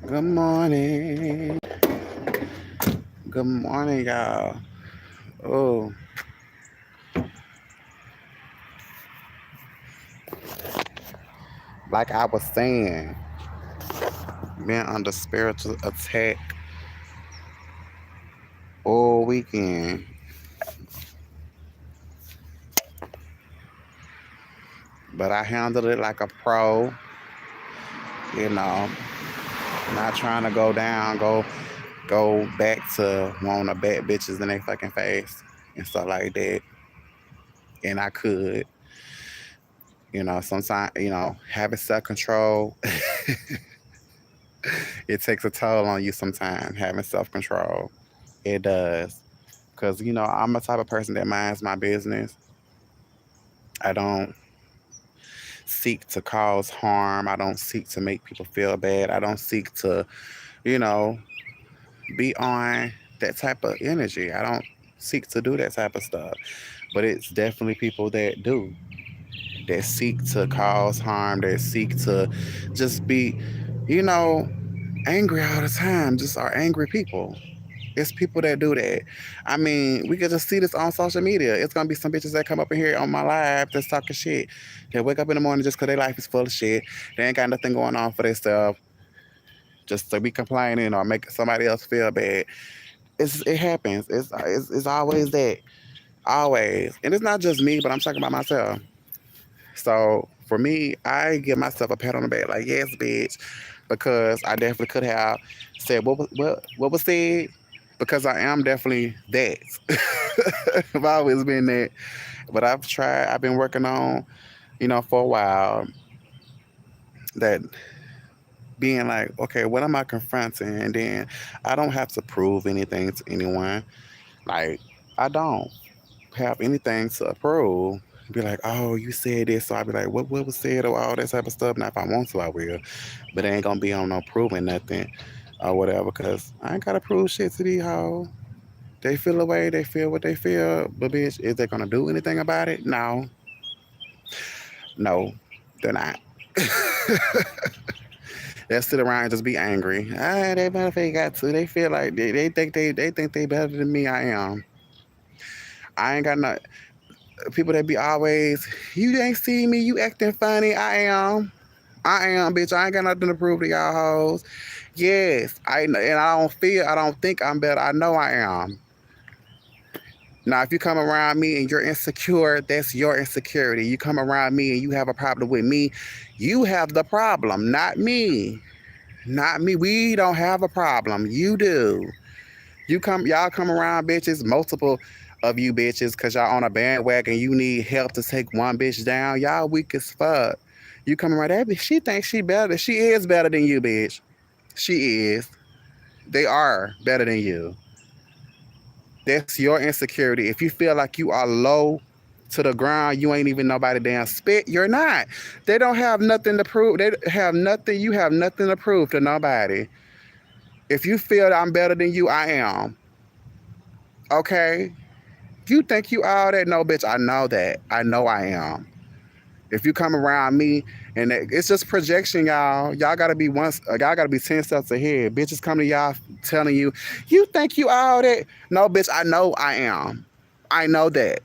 Good morning. Good morning, y'all. Oh, like I was saying, been under spiritual attack all weekend, but I handled it like a pro. You know, not trying to go down, go back to wanting to bat bitches in their fucking face and stuff like that. And I could, sometimes, having self control, it takes a toll on you sometimes, having self control. It does. Because, I'm a type of person that minds my business. I don't seek to cause harm. I don't seek to make people feel bad. I don't seek to, you know, be on that type of energy. I don't seek to do that type of stuff. But it's definitely people that do, that seek to cause harm, that seek to just be, you know, angry all the time, just are angry people. It's people that do that. I mean, we could just see this on social media. It's gonna be some bitches that come up in here on my live that's talking shit. They wake up in the morning just because their life is full of shit. They ain't got nothing going on for themselves. Just to be complaining or make somebody else feel bad. It happens. It's always that. Always. And it's not just me, but I'm talking about myself. So for me, I give myself a pat on the back, like, yes, bitch, because I definitely could have said what was said, because I am definitely that. I've always been that, but I've been working on, for a while, that being like, okay, what am I confronting? And then I don't have to prove anything to anyone. Like, I don't have anything to prove. Be like, oh, you said this, so I'll be like, what was said, or all that type of stuff. Now, if I want to, I will, but it ain't gonna be on no proving nothing or whatever, cause I ain't gotta prove shit to these hoes. They feel the way they feel what they feel, but bitch, is they gonna do anything about it? No, no, they're not. They'll sit around and just be angry. They motherfucker got to. They feel like they think they better than me. I am. I ain't got no people that be always. You ain't see me. You acting funny. I am. I am, bitch. I ain't got nothing to prove to y'all hoes. Yes, and I don't feel. I don't think I'm better. I know I am. Now, if you come around me and you're insecure, that's your insecurity. You come around me and you have a problem with me, you have the problem, not me. Not me. We don't have a problem. You do. Y'all come around, bitches, multiple of you bitches, cause y'all on a bandwagon. You need help to take one bitch down. Y'all weak as fuck. You come around that bitch. She thinks she better. She is better than you, bitch. She is. They are better than you. That's your insecurity. If you feel like you are low to the ground, you ain't even nobody damn spit. You're not. They don't have nothing to prove. They have nothing. You have nothing to prove to nobody. If you feel that I'm better than you, I am. Okay? You think you all that? No, bitch, I know that. I know I am. If you come around me, and it's just projection, y'all. Y'all gotta be 10 steps ahead. Bitches come to y'all telling you, you think you all that? No, bitch, I know I am. I know that.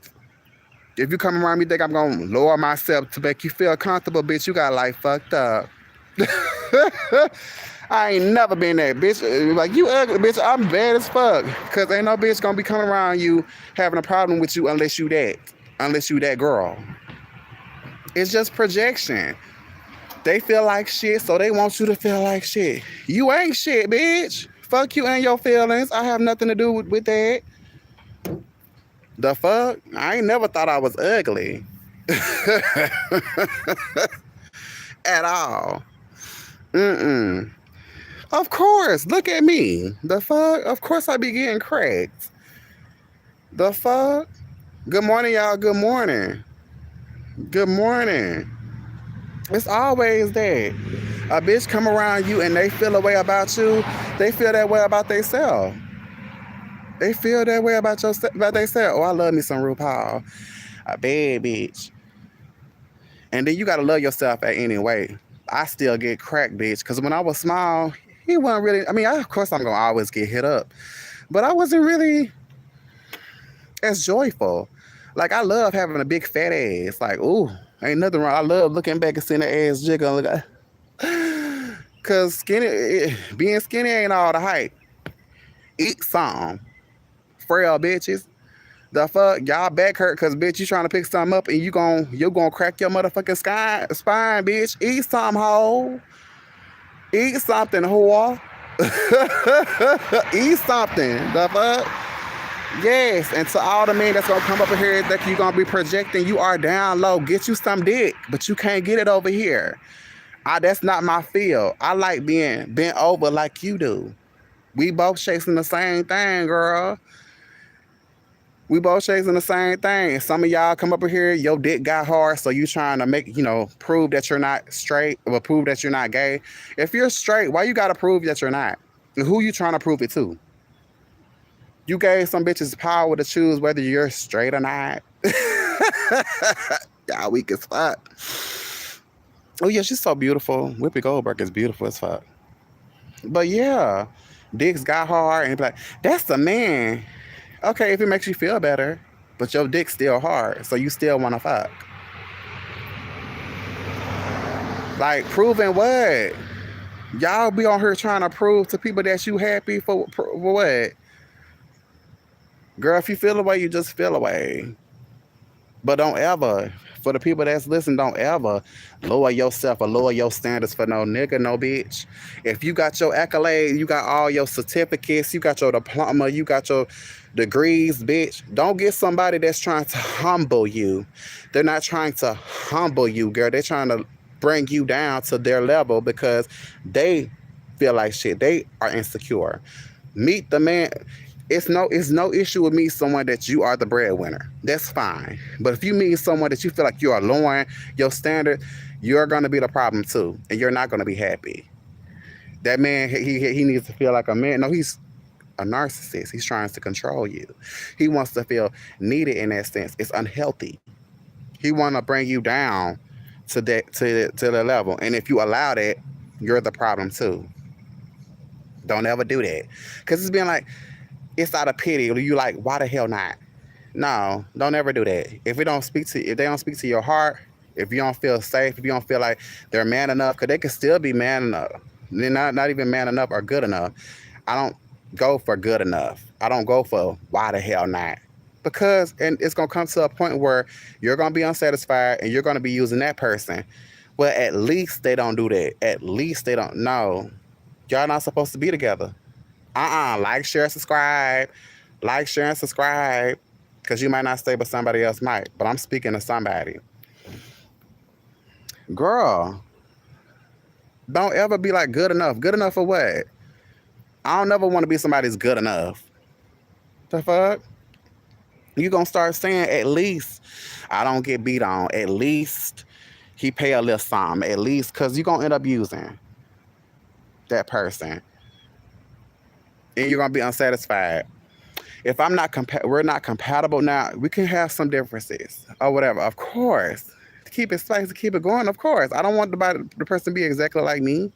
If you come around me, think I'm gonna lower myself to make you feel comfortable, bitch, you got life fucked up. I ain't never been that bitch. Like, you ugly, bitch. I'm bad as fuck. Cause ain't no bitch gonna be coming around you having a problem with you unless you that girl. It's just projection. They feel like shit, so they want you to feel like shit. You ain't shit, bitch. Fuck you and your feelings. I have nothing to do with that. The fuck? I ain't never thought I was ugly. At all. Mm-mm. Of course. Look at me. The fuck? Of course I be getting cracked. The fuck? Good morning, y'all. Good morning. Good morning. It's always that. A bitch come around you and they feel a way about you, they feel that way about themselves. They feel that way about themselves. Oh, I love me some RuPaul. A bad bitch. And then you gotta love yourself at any way. I still get cracked, bitch. Cause when I was small, he wasn't really. I mean, of course, I'm gonna always get hit up, but I wasn't really as joyful. Like I love having a big fat ass. Like, ooh, ain't nothing wrong. I love looking back and seeing the ass jiggle. Cause being skinny ain't all the hype. Eat some, frail bitches. The fuck, y'all back hurt cause bitch you trying to pick something up and you gonna crack your motherfucking spine, bitch. Eat some hoe. Eat something, whore. Eat something. The fuck. Yes, and to all the men that's gonna come up in here that you gonna be projecting, you are down low. Get you some dick, but you can't get it over here. That's not my field. I like being bent over like you do. We both chasing the same thing, girl. We both chasing the same thing. And some of y'all come up in here, your dick got hard, so you trying to make, prove that you're not straight or prove that you're not gay. If you're straight, why you gotta prove that you're not? And who you trying to prove it to? You gave some bitches power to choose whether you're straight or not. Y'all weak as fuck. Oh yeah, she's so beautiful. Whoopi Goldberg is beautiful as fuck. But yeah, dicks got hard and be like, that's the man. Okay, if it makes you feel better, but your dick's still hard, so you still want to fuck. Like, proving what? Y'all be on here trying to prove to people that you happy for what? Girl, if you feel away, you just feel away. But don't ever, for the people that's listening, don't ever lower yourself or lower your standards for no nigga, no bitch. If you got your accolades, you got all your certificates, you got your diploma, you got your degrees, bitch. Don't get somebody that's trying to humble you. They're not trying to humble you, girl. They're trying to bring you down to their level because they feel like shit. They are insecure. Meet the man. It's no issue with meeting someone that you are the breadwinner. That's fine. But if you meet someone that you feel like you are lowering your standard, you're gonna be the problem too, and you're not gonna be happy. That man, he needs to feel like a man. No, he's a narcissist. He's trying to control you. He wants to feel needed in that sense. It's unhealthy. He want to bring you down to the level, and if you allow that, you're the problem too. Don't ever do that, because it's been like. It's out of pity. You like, why the hell not? No, don't ever do that. If they don't speak to your heart, if you don't feel safe, if you don't feel like they're man enough, because they can still be man enough. They're not even man enough or good enough. I don't go for good enough. I don't go for why the hell not? Because and it's gonna come to a point where you're gonna be unsatisfied and you're gonna be using that person. Well, at least they don't do that. At least they don't. No, y'all not supposed to be together. Like, share, subscribe. Like, share, and subscribe. Because you might not stay, but somebody else might. But I'm speaking to somebody. Girl, don't ever be like good enough. Good enough for what? I don't never want to be somebody's good enough. The fuck? You gonna start saying at least I don't get beat on. At least he pay a little something. At least, because you gonna end up using that person. And you're gonna be unsatisfied. If we're not compatible now. We can have some differences or whatever. Of course, to keep it spicy, to keep it going. Of course, I don't want the person to be exactly like me.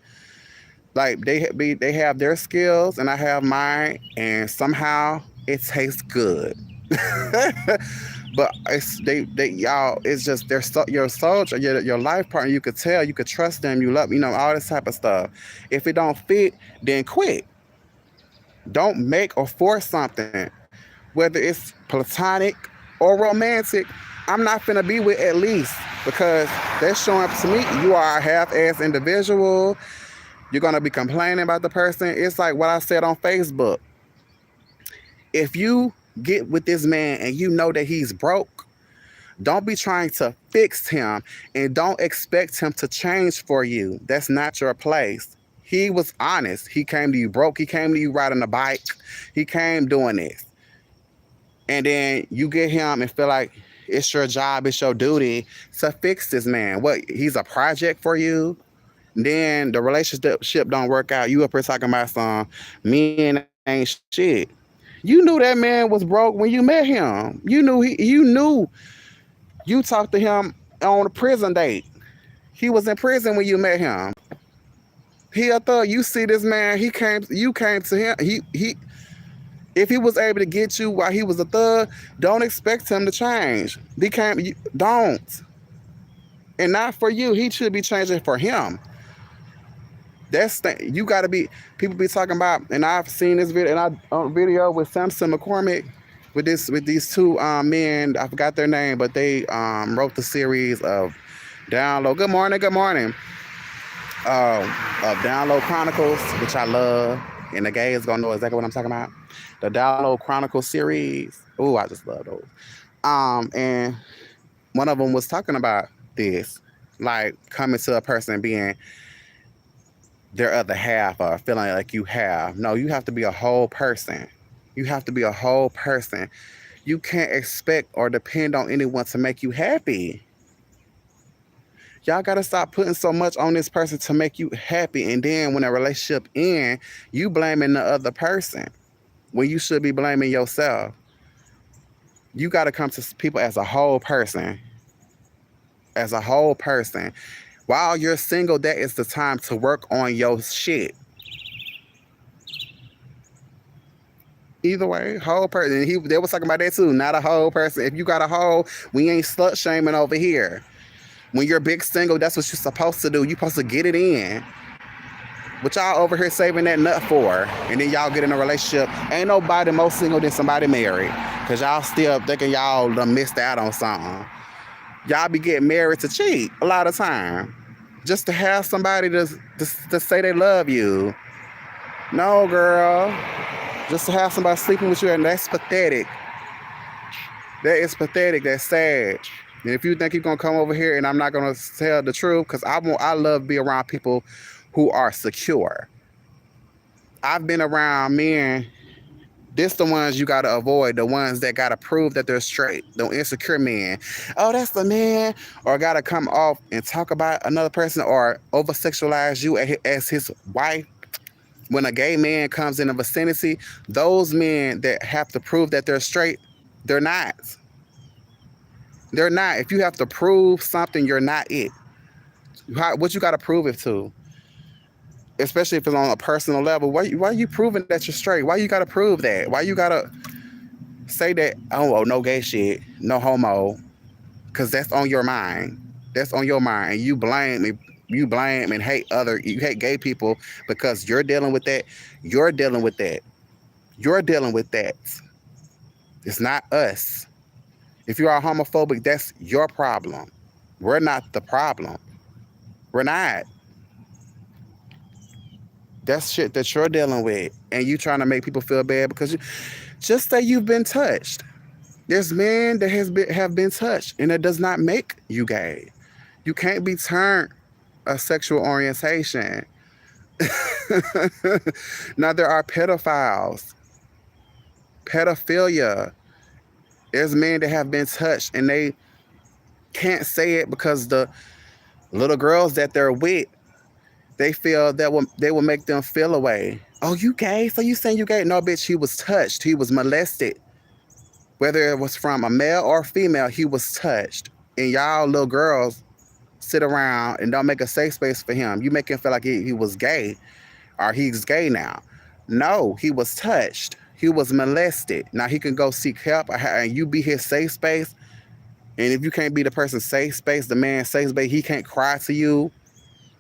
Like they have their skills and I have mine, and somehow it tastes good. But y'all. It's just your soldier, your life partner. You could tell, you could trust them, you love, all this type of stuff. If it don't fit, then quit. Don't make or force something, whether it's platonic or romantic. I'm not finna be with at least, because they're showing up to me. You are a half-ass individual. You're gonna be complaining about the person. It's like what I said on Facebook. If you get with this man and you know that he's broke, don't be trying to fix him and don't expect him to change for you. That's not your place. He was honest. He came to you broke. He came to you riding a bike. He came doing this. And then you get him and feel like it's your job, it's your duty to fix this man. What, he's a project for you? Then the relationship don't work out. You up here talking about some men ain't shit. You knew that man was broke when you met him. You knew you talked to him on a prison date. He was in prison when you met him. He a thug. You see this man, you came to him. He if he was able to get you while he was a thug, don't expect him to change. Don't. And not for you. He should be changing for him. You gotta be. People be talking about, and I've seen this video, video with Samson McCormick, with these two men. I forgot their name, but they wrote the series of Download. Good morning, good morning. Of Download Chronicles, which I love, and the gays gonna know exactly what I'm talking about. The Download Chronicles series. Oh, I just love those. And one of them was talking about this, like coming to a person being their other half or feeling like you have. No, you have to be a whole person. You have to be a whole person. You can't expect or depend on anyone to make you happy. Y'all gotta stop putting so much on this person to make you happy, and then when a relationship ends, you blaming the other person when you should be blaming yourself. You gotta come to people as a whole person. As a whole person. While you're single, that is the time to work on your shit. Either way, whole person. They was talking about that too. Not a whole person. If you got a whole, we ain't slut shaming over here. When you're big single, that's what you're supposed to do. You're supposed to get it in. What y'all over here saving that nut for? And then y'all get in a relationship. Ain't nobody more single than somebody married. Because y'all still thinking y'all done missed out on something. Y'all be getting married to cheat a lot of time. Just to have somebody to say they love you. No, girl. Just to have somebody sleeping with you, and that's pathetic. That is pathetic. That's sad. And if you think you're going to come over here and I'm not going to tell the truth, because I love to be around people who are secure. I've been around men. This the ones you got to avoid. The ones that got to prove that they're straight. The insecure men. Oh, that's the man. Or got to come off and talk about another person or over-sexualize you as his wife. When a gay man comes in the vicinity, those men that have to prove that they're straight, they're not. They're not. If you have to prove something, you're not it. What you got to prove it to? Especially if it's on a personal level. Why are you proving that you're straight? Why you got to prove that? Why you got to say that, oh, no gay shit, no homo? Because that's on your mind. That's on your mind. And you blame and you hate gay people because you're dealing with that. You're dealing with that. You're dealing with that. It's not us. If you are homophobic, that's your problem. We're not the problem. We're not. That's shit that you're dealing with. And you trying to make people feel bad because just say you've been touched. There's men that have been touched, and that does not make you gay. You can't be turned a sexual orientation. Now there are pedophiles. Pedophilia. There's men that have been touched and they can't say it because the little girls that they're with, they feel that they will make them feel away. Oh, you gay? So you saying you gay? No, bitch, he was touched. He was molested. Whether it was from a male or female, he was touched. And y'all little girls sit around and don't make a safe space for him. You make him feel like he was gay or he's gay now. No, he was touched. He was molested. Now he can go seek help and you be his safe space. And if you can't be the person's safe space, the man's safe space, he can't cry to you.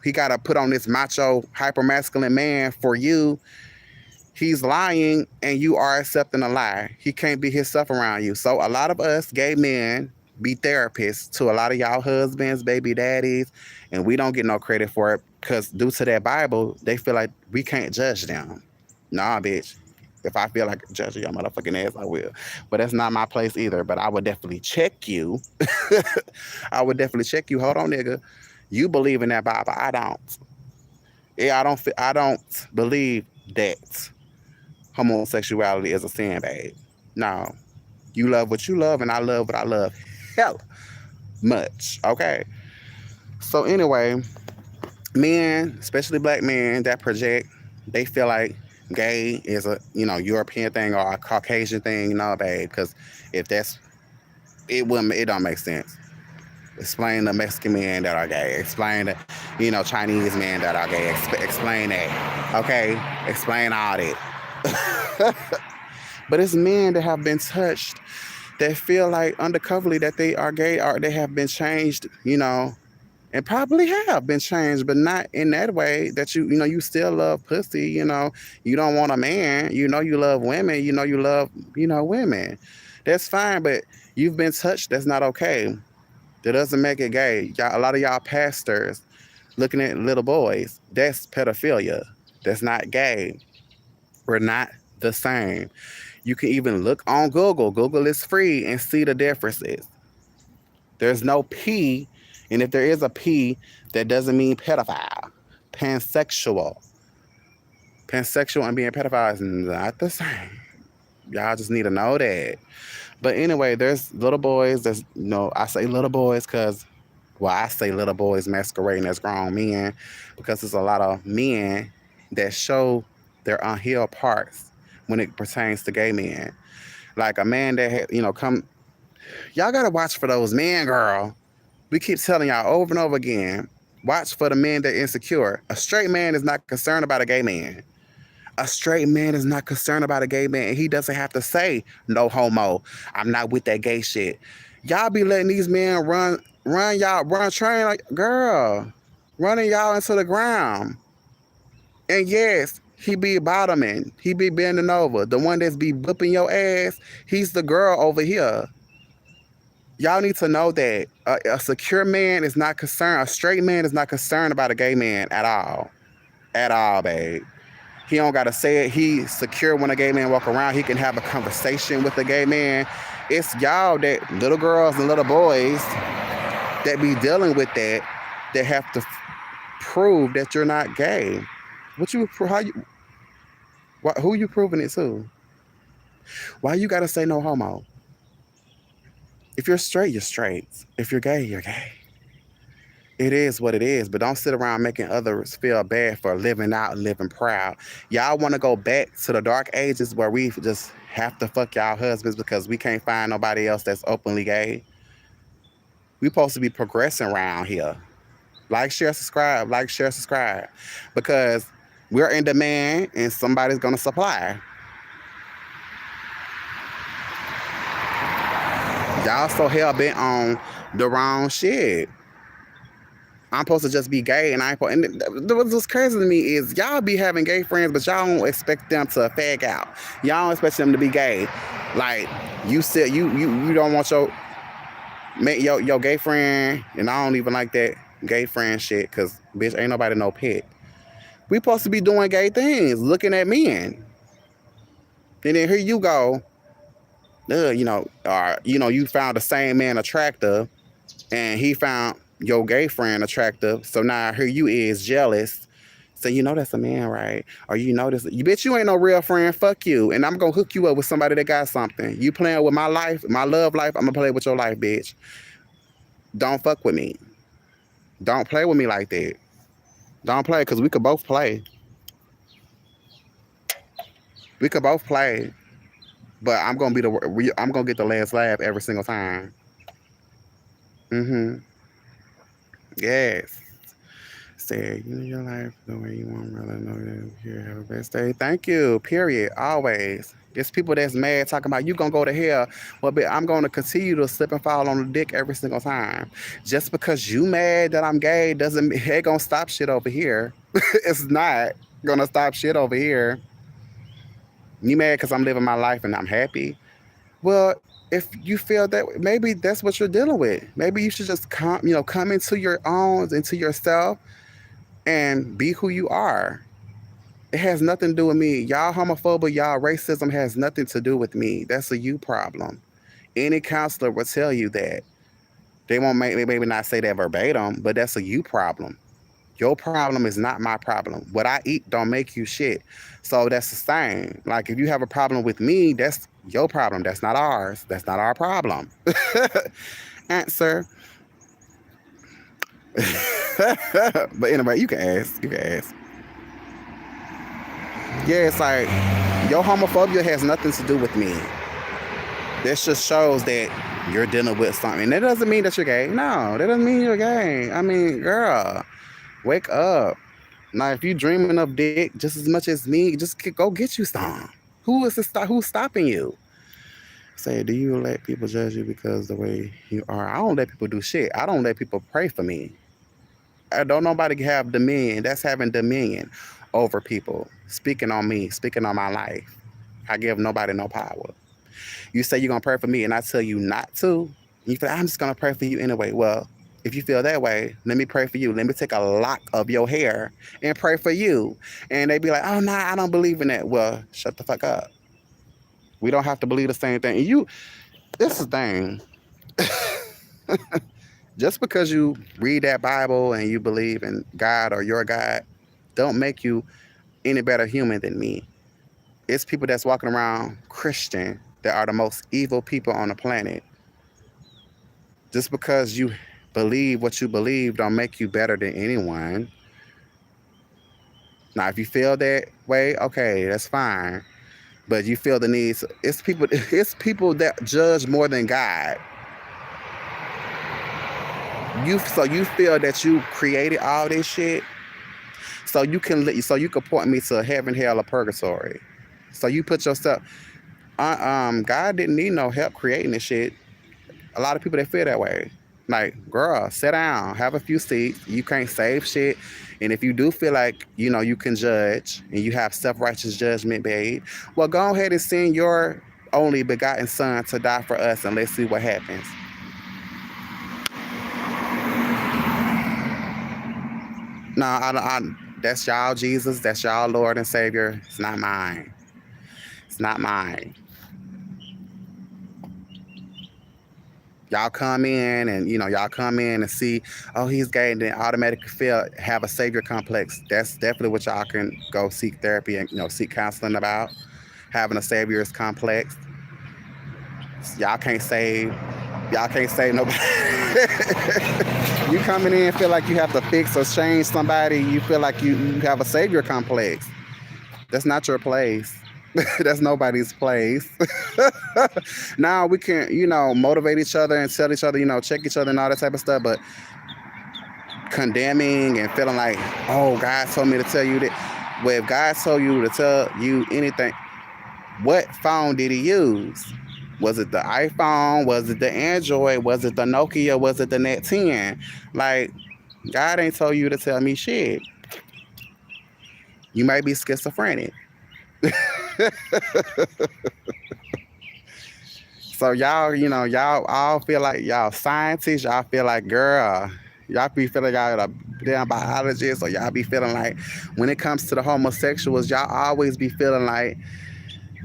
He got to put on this macho, hyper-masculine man for you. He's lying and you are accepting a lie. He can't be himself around you. So a lot of us gay men be therapists to a lot of y'all husbands, baby daddies, and we don't get no credit for it because due to that Bible, they feel like we can't judge them. Nah, bitch. If I feel like judging your motherfucking ass, I will. But that's not my place either. But I would definitely check you. I would definitely check you. Hold on, nigga. You believe in that Bible. I don't. Yeah, I don't believe that homosexuality is a sin, babe. No. You love what you love, and I love what I love. Hell much. Okay. So anyway, men, especially black men that project, they feel like gay is a European thing or a Caucasian thing. No, babe, because if that's it don't make sense. Explain the Mexican men that are gay. Explain the, Chinese men that are gay. Explain that. Okay? Explain all that. But it's men that have been touched that feel like undercoverly that they are gay or they have been changed, and probably have been changed, but not in that way that you still love pussy, you don't want a man, you love women, you love, women. That's fine, but you've been touched, that's not okay. That doesn't make it gay. Y'all, a lot of y'all pastors looking at little boys, that's pedophilia. That's not gay. We're not the same. You can even look on Google. Google is free and see the differences. There's no P, and if there is a P, that doesn't mean pedophile. Pansexual. Pansexual and being pedophile is not the same. Y'all just need to know that. But anyway, there's little boys. I say little boys because, well, I say little boys masquerading as grown men because there's a lot of men that show their unhealed parts when it pertains to gay men. Like a man that, come, y'all got to watch for those men, girl. We keep telling y'all over and over again, watch for the men that are insecure. A straight man is not concerned about a gay man. A straight man is not concerned about a gay man. He doesn't have to say no homo. I'm not with that gay shit. Y'all be letting these men run train like, girl, running y'all into the ground. And yes, he be bottoming. He be bending over. The one that's be whipping your ass, he's the girl over here. Y'all need to know that a secure man is not concerned. A straight man is not concerned about a gay man at all. At all, babe. He don't got to say it. He's secure when a gay man walk around. He can have a conversation with a gay man. It's y'all that little girls and little boys that be dealing with that have to prove that you're not gay. Who you proving it to? Why you got to say no homo? If you're straight, you're straight. If you're gay, you're gay. It is what it is, but don't sit around making others feel bad for living out and living proud. Y'all want to go back to the dark ages where we just have to fuck y'all husbands because we can't find nobody else that's openly gay? We supposed to be progressing around here. Like, share, subscribe. Like, share, subscribe. Because we're in demand and somebody's going to supply. Y'all so hell-bent on the wrong shit. I'm supposed to just be gay, and what's crazy to me is y'all be having gay friends, but y'all don't expect them to fag out. Y'all don't expect them to be gay. Like, you said, you don't want your gay friend, and I don't even like that gay friend shit, because, bitch, ain't nobody no pet. We supposed to be doing gay things, looking at men. And then here you go, you found the same man attractive, and he found your gay friend attractive, so now here you is jealous. So that's a man, right? Or this, you bitch, you ain't no real friend. Fuck you. And I'm gonna hook you up with somebody that got something. You playing with my life, my love life, I'm gonna play with your life, bitch. Don't fuck with me. Don't play with me like that. Don't play, because we could both play. We could both play. But I'm gonna get the last laugh every single time. Yes. Say, your life the way you want, brother. Know that you have a best day. Thank you. Period. Always. There's people that's mad talking about you gonna go to hell. Well, but I'm gonna continue to slip and fall on the dick every single time. Just because you mad that I'm gay doesn't it gonna stop shit over here. It's not gonna stop shit over here. You mad because I'm living my life and I'm happy? Well, if you feel that, maybe that's what you're dealing with. Maybe you should just come into your own, into yourself, and be who you are. It has nothing to do with me. Y'all homophobia, y'all racism has nothing to do with me. That's a you problem. Any counselor will tell you that. They won't maybe not say that verbatim, but that's a you problem. Your problem is not my problem. What I eat don't make you shit. So that's the same. Like, if you have a problem with me, that's your problem. That's not ours. That's not our problem. Answer. But anyway, you can ask. Yeah, it's like, your homophobia has nothing to do with me. This just shows that you're dealing with something. That doesn't mean that you're gay. No, that doesn't mean you're gay. I mean, girl, wake up. Now, if you dreaming of dick just as much as me, just go get you some. Who's stopping you? Say, do you let people judge you because the way you are? I don't let people do shit. I don't let people pray for me. I don't nobody have dominion. That's having dominion over people. Speaking on me, speaking on my life. I give nobody no power. You say you're gonna pray for me and I tell you not to. You feel I'm just gonna pray for you anyway. Well, if you feel that way, let me pray for you. Let me take a lock of your hair and pray for you. And they be like, oh nah, I don't believe in that. Well, shut the fuck up. We don't have to believe the same thing. And this is the thing. Just because you read that Bible and you believe in God or your God, don't make you any better human than me. It's people that's walking around Christian that are the most evil people on the planet. Just because you believe what you believe don't make you better than anyone. Now, if you feel that way, okay, that's fine. But you feel the need. It's people that judge more than God. So you feel that you created all this shit, so you can point me to heaven, hell, or purgatory. So you put yourself. God didn't need no help creating this shit. A lot of people that feel that way. Like, girl, sit down, have a few seats. You can't save shit. And if you do feel like, you can judge and you have self-righteous judgment, babe, well, go ahead and send your only begotten son to die for us and let's see what happens. No, that's y'all Jesus. That's y'all Lord and Savior. It's not mine. It's not mine. Y'all come in and y'all come in and see, oh, he's gay, and then automatically have a savior complex. That's definitely what y'all can go seek therapy and seek counseling about. Having a savior's complex. Y'all can't save nobody. You coming in feel like you have to fix or change somebody. You feel like you have a savior complex. That's not your place. That's nobody's place. Now we can, motivate each other and tell each other, check each other and all that type of stuff. But condemning and feeling like, oh, God told me to tell you that. Well, if God told you to tell you anything, what phone did he use? Was it the iPhone? Was it the Android? Was it the Nokia? Was it the Net 10? Like, God ain't told you to tell me shit. You might be schizophrenic. So y'all all feel like y'all scientists. Y'all feel like, girl, y'all be feeling y'all a damn biologist, or y'all be feeling like when it comes to the homosexuals, y'all always be feeling like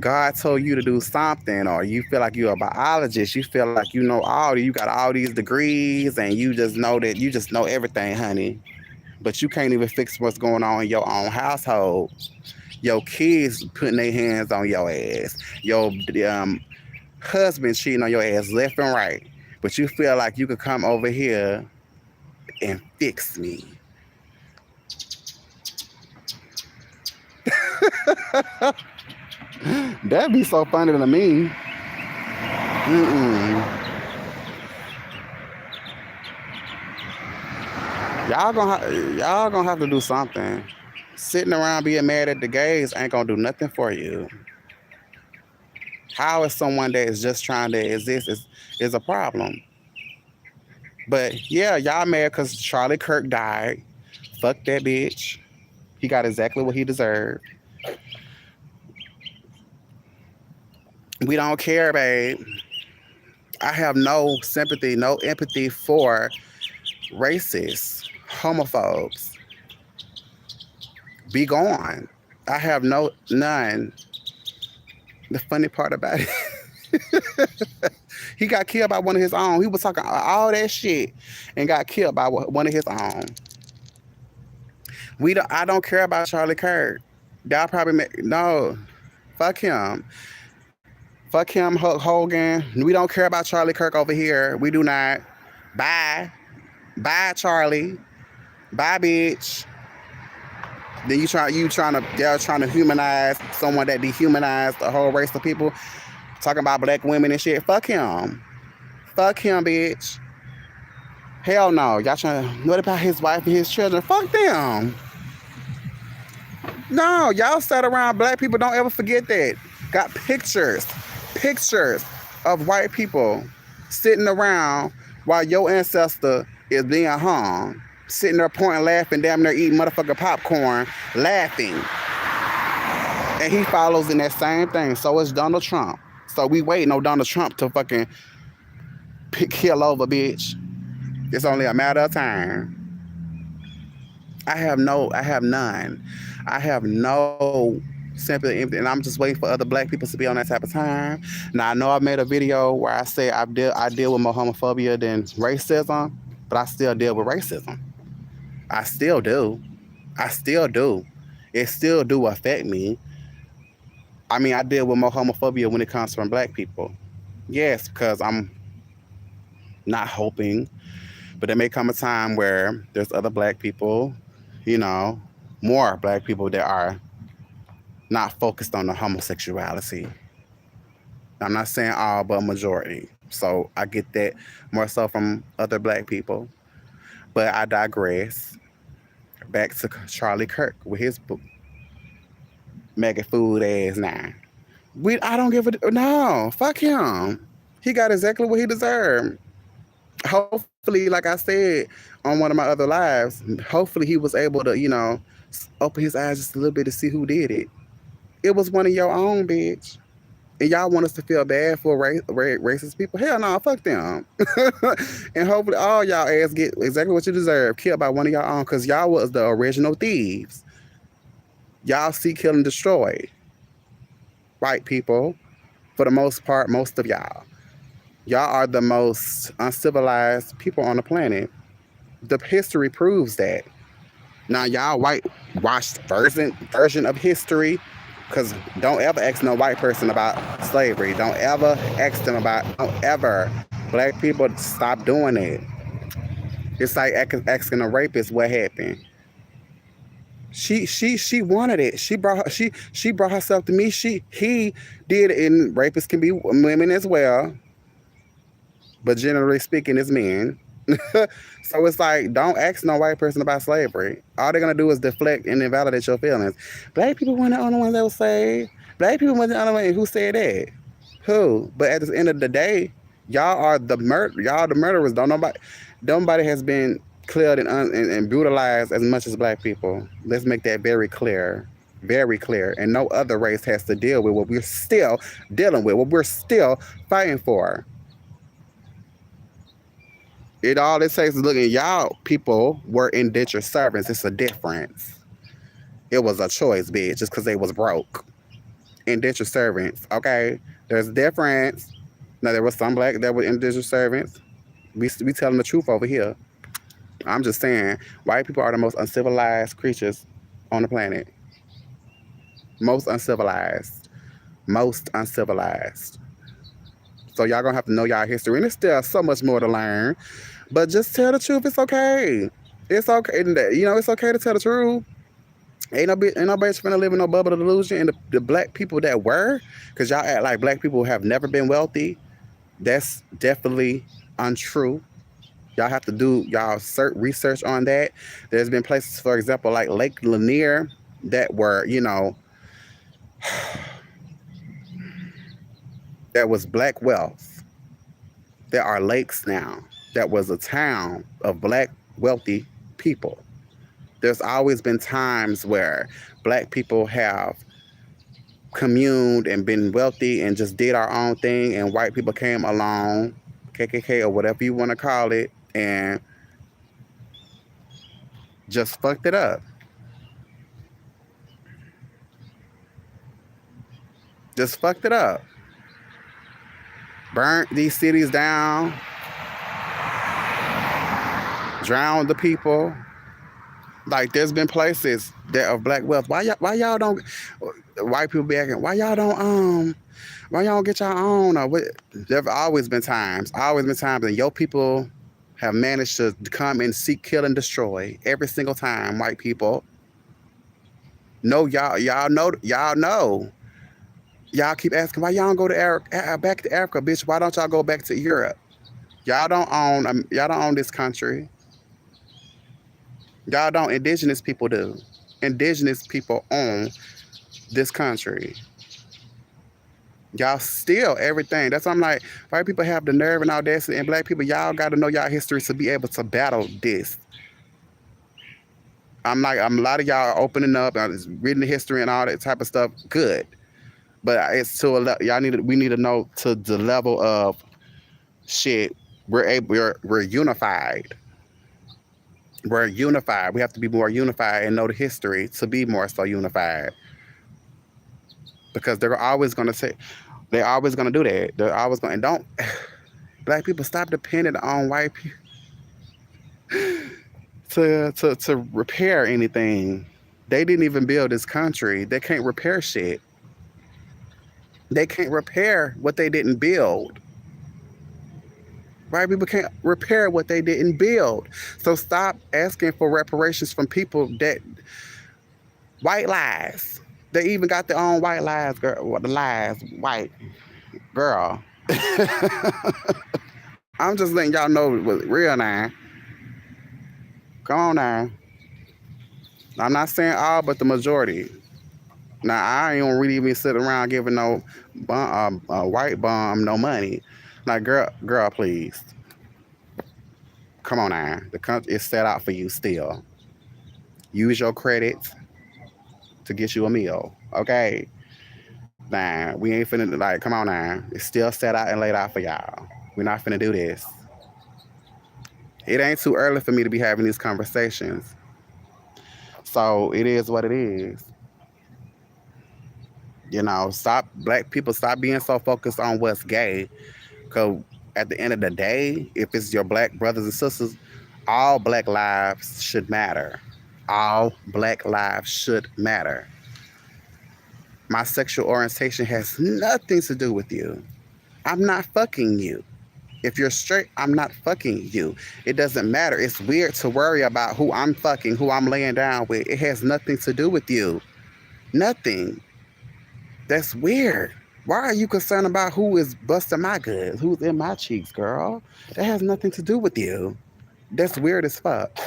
God told you to do something, or you feel like you're a biologist. You feel like you got all these degrees, and you just know everything, honey. But you can't even fix what's going on in your own household. Your kids putting their hands on your ass. Your husband cheating on your ass left and right. But you feel like you could come over here and fix me. That'd be so funny to me. Mm-mm. Y'all gonna have to do something. Sitting around being mad at the gays ain't gonna do nothing for you. How is someone that is just trying to exist is a problem. But yeah, y'all mad because Charlie Kirk died. Fuck that bitch. He got exactly what he deserved. We don't care, babe. I have no sympathy, no empathy for racists, homophobes. Be gone. I have none. The funny part about it, he got killed by one of his own. He was talking all that shit and got killed by one of his own. I don't care about Charlie Kirk. Y'all probably no. Fuck him. Fuck him, Hulk Hogan. We don't care about Charlie Kirk over here. We do not. Bye. Bye, Charlie. Bye, bitch. Then y'all trying to humanize someone that dehumanized the whole race of people, talking about black women and shit. Fuck him. Fuck him, bitch. Hell no. Y'all trying to what about his wife and his children? Fuck them. No, y'all sat around black people. Don't ever forget that. Got pictures of white people sitting around while your ancestor is being hung. Sitting there pointing, laughing, damn near eating motherfucking popcorn, laughing. And he follows in that same thing. So is Donald Trump. So we waiting on Donald Trump to fucking kill over, bitch. It's only a matter of time. I have none. I have no sympathy, and I'm just waiting for other black people to be on that type of time. Now I know I made a video where I say I deal with more homophobia than racism, but I still deal with racism. I still do. I still do. It still do affect me. I mean, I deal with more homophobia when it comes from black people. Yes, because I'm not hoping, but there may come a time where there's other black people, you know, more black people that are not focused on the homosexuality. I'm not saying all, but majority. So I get that more so from other black people. But I digress. Back to Charlie Kirk with his book, Maggot Food ass now. I don't give a no. Fuck him. He got exactly what he deserved. Hopefully, like I said on one of my other lives, hopefully he was able to, open his eyes just a little bit to see who did it. It was one of your own, bitch. And y'all want us to feel bad for racist people? Hell no, fuck them. And hopefully all y'all ass get exactly what you deserve, killed by one of y'all own, because y'all was the original thieves. Y'all see, kill, and destroy white people, for the most part, most of y'all. Y'all are the most uncivilized people on the planet. The history proves that. Now y'all whitewashed version of history, because don't ever ask no white person about slavery. Don't ever don't ever. Black people, stop doing it. It's like asking a rapist what happened. She wanted it. She brought herself to me. He did it, and rapists can be women as well, but generally speaking, it's men. So it's like, don't ask no white person about slavery. All they're gonna do is deflect and invalidate your feelings. Black people weren't the only ones that was saved. Black people weren't the only ones. Who said that? Who? But at the end of the day, y'all are the murderers. Nobody has been killed and brutalized as much as black people. Let's make that very clear. Very clear. And no other race has to deal with what we're still dealing with, what we're still fighting for. All it takes is looking, y'all people were indentured servants. It's a difference. It was a choice, bitch, just because they was broke. Indentured servants, okay? There's a difference. Now, there was some black that were indentured servants. We telling the truth over here. I'm just saying, white people are the most uncivilized creatures on the planet. Most uncivilized. So y'all gonna have to know y'all history, and there's still so much more to learn. But just tell the truth. It's okay. It's okay. It's okay to tell the truth. Ain't nobody finna live in no bubble of delusion. And the black people that were, because y'all act like black people have never been wealthy. That's definitely untrue. Y'all have to do y'all research on that. There's been places, for example, like Lake Lanier, that were, that was black wealth. There are lakes now. That was a town of black wealthy people. There's always been times where black people have communed and been wealthy and just did our own thing, and white people came along, KKK or whatever you want to call it, and just fucked it up. Just fucked it up. Burnt these cities down. Drowned the people. Like, there's been places that of black wealth. Why y'all don't? White people be asking, why y'all don't get y'all own? There've always been times, and your people have managed to come and seek, kill, and destroy every single time. White people. No, y'all know. Y'all keep asking, why y'all don't go to back to Africa, bitch? Why don't y'all go back to Europe? Y'all don't own this country. Y'all don't. Indigenous people do. Indigenous people own this country. Y'all steal everything. That's why I'm like, white people have the nerve and audacity, and black people, y'all got to know y'all history to be able to battle this. I'm a lot of y'all are opening up, reading the history and all that type of stuff. Good, but it's to y'all we need to know to the level of shit. We're unified. We're unified. We have to be more unified and know the history to be more so unified. Because they're always gonna say, they're always gonna do that. They're always gonna, and don't black people stop depending on white people to repair anything. They didn't even build this country. They can't repair shit. They can't repair what they didn't build. White people can't repair what they didn't build. So stop asking for reparations from people that white lies. They even got their own white lies, girl. What the lies, white girl. I'm just letting y'all know what's real now. Come on now. I'm not saying all, but the majority. Now I ain't gonna really even sit around giving no white bum no money. Like girl, please. Come on now. The country is set out for you still. Use your credits to get you a meal. Okay. Nah, we ain't finna like. Come on now. It's still set out and laid out for y'all. We're not finna do this. It ain't too early for me to be having these conversations. So it is what it is. Stop black people stop being so focused on what's gay. Cause at the end of the day, if it's your black brothers and sisters, all black lives should matter. All black lives should matter. My sexual orientation has nothing to do with you. I'm not fucking you. If you're straight, I'm not fucking you. It doesn't matter. It's weird to worry about who I'm fucking, who I'm laying down with. It has nothing to do with you. Nothing. That's weird. Why are you concerned about who is busting my goods? Who's in my cheeks, girl? That has nothing to do with you. That's weird as fuck.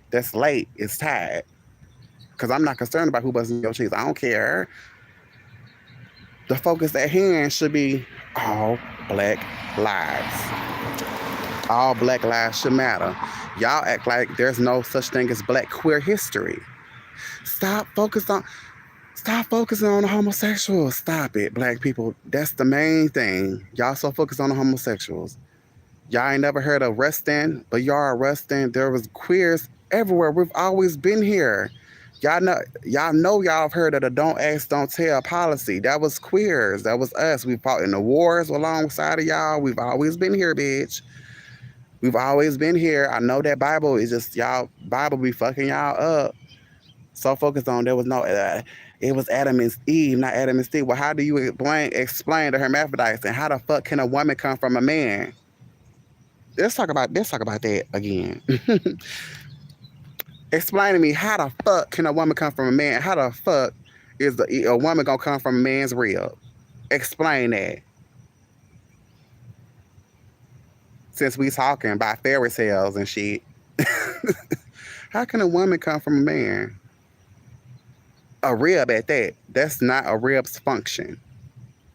That's late. It's tired. Because I'm not concerned about who busting your cheeks. I don't care. The focus at hand should be all black lives. All black lives should matter. Y'all act like there's no such thing as black queer history. Stop focusing on the homosexuals. Stop it, black people. That's the main thing. Y'all so focused on the homosexuals. Y'all ain't never heard of Rustin, but y'all are Rustin. There was queers everywhere. We've always been here. Y'all have heard of the don't ask, don't tell policy. That was queers. That was us. We fought in the wars alongside of y'all. We've always been here, bitch. We've always been here. I know that Bible is just y'all. Bible be fucking y'all up. So focused on there was no. It was Adam and Eve, not Adam and Steve. Well, how do you explain the hermaphrodites, and how the fuck can a woman come from a man? Let's talk about that again. Explain to me, how the fuck can a woman come from a man? How the fuck is a woman gonna come from a man's rib? Explain that. Since we talking about fairy tales and shit, how can a woman come from a man? A rib at that. That's not a rib's function.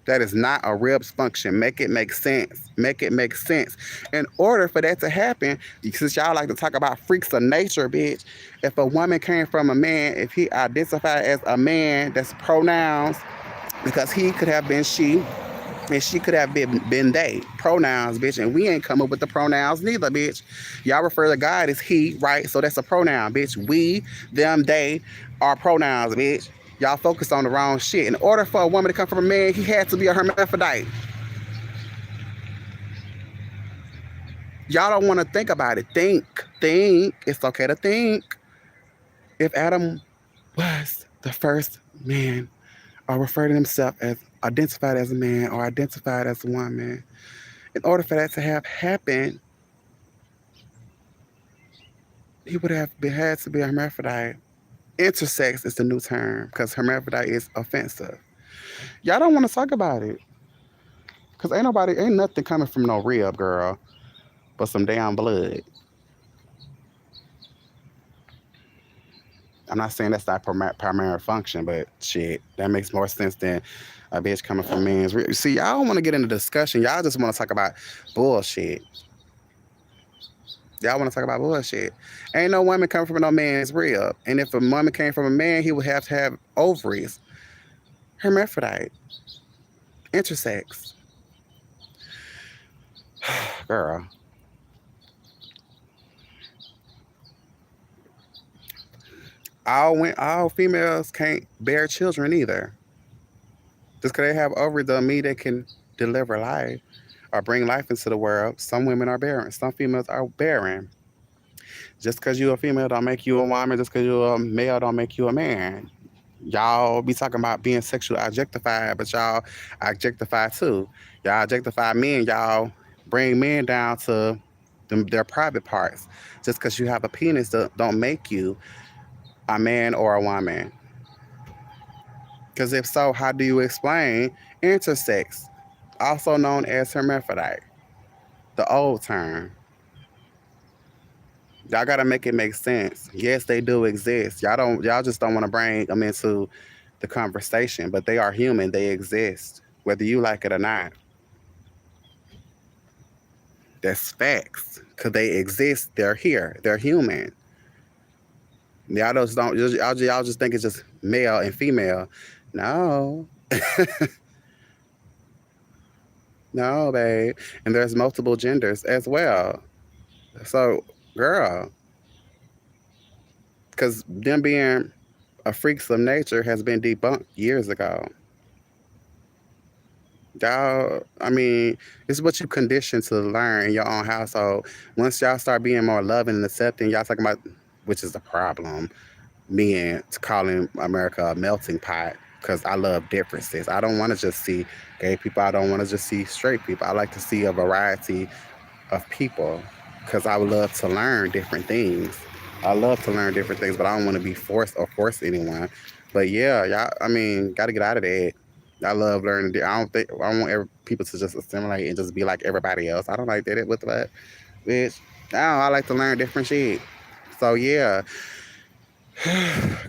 That is not a rib's function. Make it make sense. Make it make sense. In order for that to happen, since y'all like to talk about freaks of nature, bitch, if a woman came from a man, if he identified as a man, that's pronouns, because he could have been she, and she could have been they. Pronouns, bitch. And we ain't come up with the pronouns neither, bitch. Y'all refer to God as he, right? So that's a pronoun, bitch. We, them, they are pronouns, bitch. Y'all focused on the wrong shit. In order for a woman to come from a man, he had to be a hermaphrodite. Y'all don't want to think about it. Think. It's okay to think. If Adam was the first man, or referred to himself as identified as a man or identified as a woman, in order for that to have happened, he would have had to be a hermaphrodite. Intersex is the new term because hermaphrodite is offensive. Y'all don't want to talk about it because ain't nothing coming from no rib, girl. for some damn blood. I'm not saying that's not primary function, but shit, that makes more sense than a bitch coming from men's. See, y'all don't want to get into discussion. Y'all just want to talk about bullshit. Y'all want to talk about bullshit. Ain't no woman coming from no man's rib. And if a woman came from a man, he would have to have ovaries, hermaphrodite, intersex. Girl, all females can't bear children either. Just because they have ovaries doesn't mean they can deliver life or bring life into the world. Some women are barren. Some females are barren. Just because you're a female don't make you a woman. Just because you're a male don't make you a man. Y'all be talking about being sexually objectified, but y'all objectify too. Y'all objectify men. Y'all bring men down to their private parts. Just because you have a penis don't make you a man or a woman. Because if so, how do you explain intersex, also known as hermaphrodite, the old term? Y'all gotta make it make sense. Yes, they do exist. Y'all just don't want to bring them into the conversation, but they are human. They exist, whether you like it or not. That's facts. Cause they exist. They're here. They're human. Y'all just don't. Y'all just think it's just male and female. No, no, babe. And there's multiple genders as well. So, girl, because them being a freaks of nature has been debunked years ago. Y'all, I mean, it's what you condition to learn in your own household. Once y'all start being more loving and accepting, y'all talking about, which is the problem, me and calling America a melting pot because I love differences. I don't want to just see gay people. I don't want to just see straight people. I like to see a variety of people because I would love to learn different things. I love to learn different things, but I don't want to be forced or force anyone. But yeah, y'all, I mean, got to get out of that. I love learning. I don't want people to just assimilate and just be like everybody else. I don't like that. What the fuck, bitch? No, I like to learn different shit. So yeah,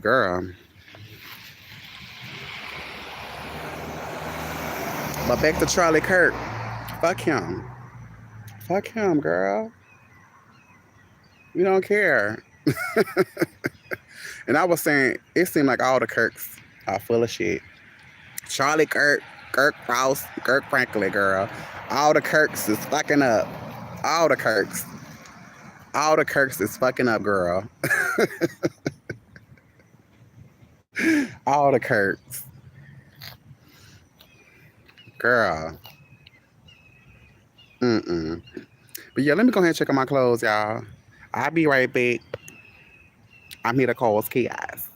girl. But back to Charlie Kirk. Fuck him. Fuck him, girl. We don't care. And I was saying, it seemed like all the Kirks are full of shit. Charlie Kirk, Kirk Ross, Kirk Franklin, girl. All the Kirks is fucking up. All the Kirks. All the Kirks is fucking up, girl. All the Kirks. Girl. Mm-mm. But yeah, let me go ahead and check on my clothes, y'all. I'll be right back. I'm here to cause chaos.